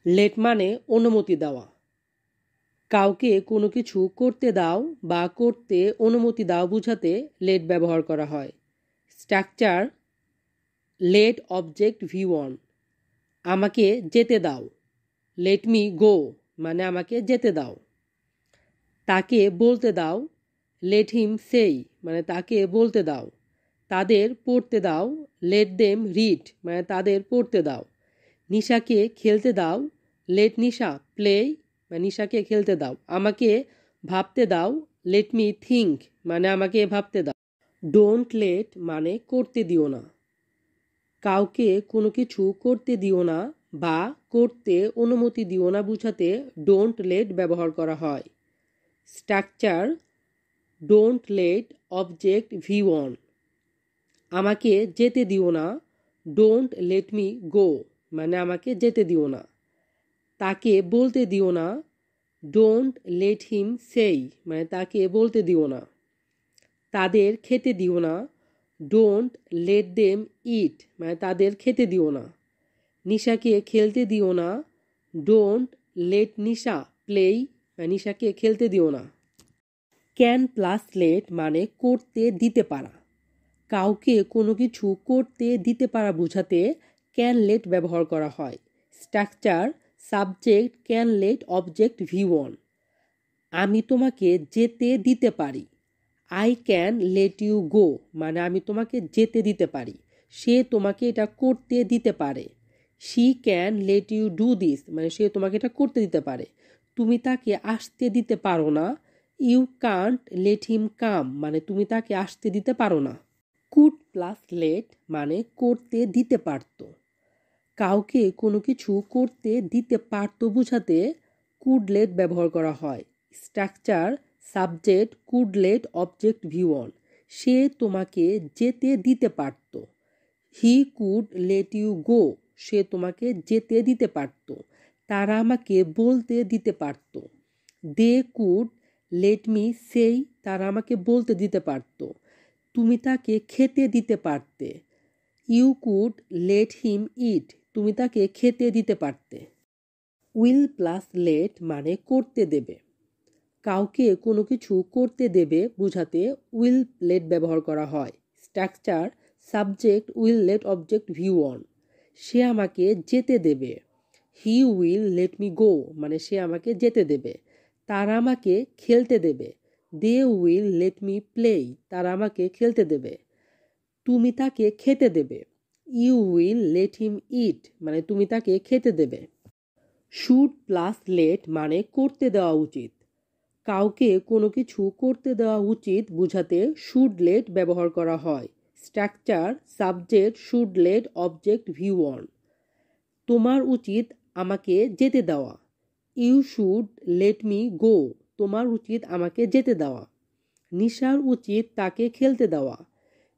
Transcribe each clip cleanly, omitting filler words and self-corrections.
Late মানে অনুমতি দেওয়া। কাউকে কোনো কিছু করতে দাও বা করতে অনুমতি দাও বোঝাতে লেট ব্যবহার করা হয়। স্ট্রাকচার লেট অবজেক্ট V1 আমাকে যেতে দাও। লেট মি গো মানে আমাকে যেতে দাও। তাকে বলতে দাও। লেট হিম সেই মানে তাকে বলতে দাও। তাদের পড়তে দাও। লেট দেম রিড মানে তাদের পড়তে দাও। নিশাকে খেলতে দাও। লেট নিশা প্লে মানে নিশাকে খেলতে দাও। আমাকে ভাবতে দাও। লেট মি থিঙ্ক মানে আমাকে ভাবতে দাও। ডোন্ট লেট মানে করতে দিও না। কাউকে কোনো কিছু করতে দিও না বা করতে অনুমতি দিও না বোঝাতে ডোন্ট লেট ব্যবহার করা হয়। Structure don't let object V1 আমাকে যেতে দিও না। ডোন্ট লেট মি গো মানে আমাকে যেতে দিও না। তাকে বলতে দিও না। ডোন্ট লেট হিম সেই মানে তাকে বলতে দিও না। তাদের খেতে দিও না। ডোন্ট লেট দেম ইট মানে তাদের খেতে দিও না। নিশাকে খেলতে দিও না। ডোন্ট লেট নিশা প্লে মানে নিশাকে খেলতে দিও না। ক্যান প্লাস লেট মানে করতে দিতে পারা। কাউকে কোনো কিছু করতে দিতে পারা বোঝাতে ক্যান লেট ব্যবহার করা হয়। Structure subject can let object V1 আমি তোমাকে যেতে দিতে পারি। I can let you go মানে আমি তোমাকে যেতে দিতে পারি। সে তোমাকে এটা করতে দিতে পারে। She can let you do this মানে সে তোমাকে এটা করতে দিতে পারে। তুমি তাকে আসতে দিতে পারো না। You can't late him come মানে তুমি তাকে আসতে দিতে পারো না। কুড প্লাস লেট মানে করতে দিতে পারতো। কাউকে কোনো কিছু করতে দিতে পারতো বোঝাতে কুড লেট ব্যবহার করা হয়। Structure subject could let object V1 সে তোমাকে যেতে দিতে পারত। He could let you go সে তোমাকে যেতে দিতে পারত। তারা আমাকে বলতে দিতে পারত। দে কুড লেট মি সেই তারা আমাকে বলতে দিতে পারত। তুমি তাকে খেতে দিতে পারতে। ইউ কুড লেট হিম ইট তুমি তাকে খেতে দিতে পারতে। উইল প্লাস লেট মানে করতে দেবে। কাউকে কোনো কিছু করতে দেবে বোঝাতে উইল লেট ব্যবহার করা হয়। Structure subject will let object V1 সে আমাকে যেতে দেবে। He will let me go মানে সে আমাকে যেতে দেবে। তারা আমাকে খেলতে দেবে। They will let me play তারা আমাকে খেলতে দেবে। তুমি তাকে খেতে দেবে। You will let him eat মানে তুমি তাকে খেতে দেবে। শুড প্লাস লেট মানে করতে দেওয়া উচিত। কাউকে কোনো কিছু করতে দেওয়া উচিত বোঝাতে শুড লেট ব্যবহার করা হয়। Structure subject should let object V1 তোমার উচিত আমাকে যেতে দেওয়া। You should let me go তোমার উচিত আমাকে যেতে দেওয়া। নিশার উচিত তাকে খেলতে দেওয়া।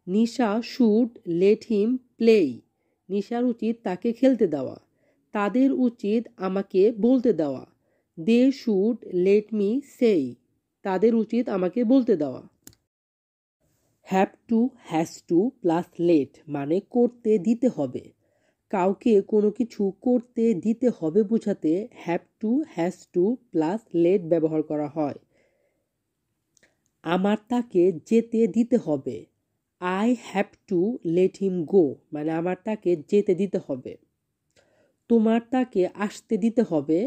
নিশা শুড লেট হিম প্লে নিশার উচিত তাকে খেলতে দেওয়া। তাদের উচিত আমাকে বলতে দেওয়া। দে শুড লেট মি সেই তাদের উচিত আমাকে বলতে দেওয়া। Have to has to plus let মানে করতে দিতে হবে। কাউকে কোনো কিছু করতে দিতে হবে বোঝাতে have to has to plus let ব্যবহার করা হয়। আমার তাকে যেতে দিতে হবে। I have to let him go মানে আমার তাকে যেতে দিতে হবে। তোমার তাকে আসতে দিতে হবে।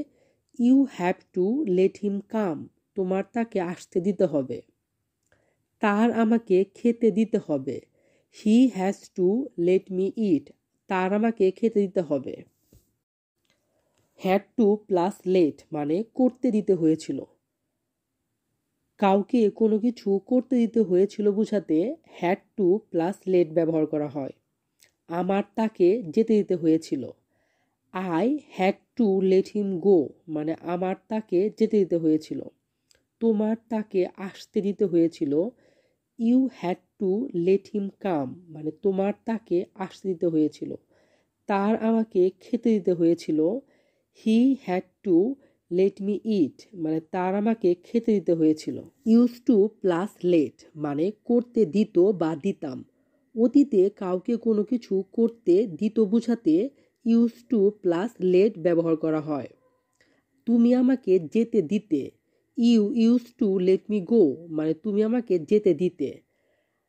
You have to let him come তোমার তাকে আসতে দিতে হবে। তার আমাকে খেতে দিতে হবে। He has to let me eat তার আমাকে খেতে দিতে হবে। হ্যাড টু প্লাস লেট মানে করতে দিতে হয়েছিল। কাউকে কোনো কিছু করতে দিতে হয়েছিল বোঝাতে হ্যাড টু প্লাস লেট ব্যবহার করা হয়। আমার তাকে যেতে দিতে হয়েছিল। I had to let him go মানে আমার তাকে যেতে দিতে হয়েছিল। তোমার তাকে আসতে দিতে হয়েছিল। You had to let him come মানে তোমার তাকে আসতে দিতে হয়েছিল। তার আমাকে খেতে দিতে হয়েছিল। He had to let me eat মানে তার আমাকে খেতে দিতে হয়েছিল। ইউজ টু প্লাস লেট মানে করতে দিত বা দিতাম। অতীতে কাউকে কোনো কিছু করতে দিত বোঝাতে ইউজ টু প্লাস লেট ব্যবহার করা হয়। তুমি আমাকে যেতে দিতে, you use to let me go, মানে তুমি আমাকে যেতে দিতে।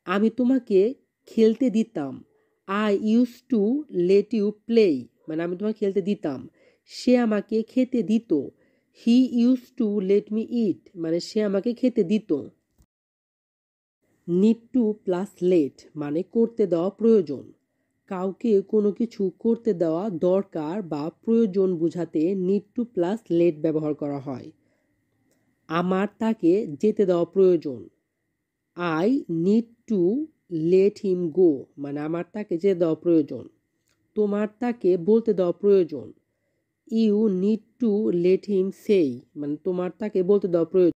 আমি তোমাকে খেলতে দিতাম, I use to let you play, মানে আমি তোমাকে খেলতে দিতাম। সে আমাকে খেতে দিত, he use to let me eat, মানে সে আমাকে খেতে দিত। নিড টু প্লাস লেট মানে করতে দেওয়া প্রয়োজন। কাউকে কোনো কিছু করতে দেওয়া দরকার বা প্রয়োজন বোঝাতে নিড টু প্লাস লেট ব্যবহার করা হয়। আমার তাকে যেতে দেওয়া প্রয়োজন, I need to let him go, মানে আমার তাকে যেতে দেওয়া প্রয়োজন। তোমার তাকে বলতে দেওয়া প্রয়োজন, you need to let him say, মানে তোমার তাকে বলতে দেওয়া প্রয়োজন।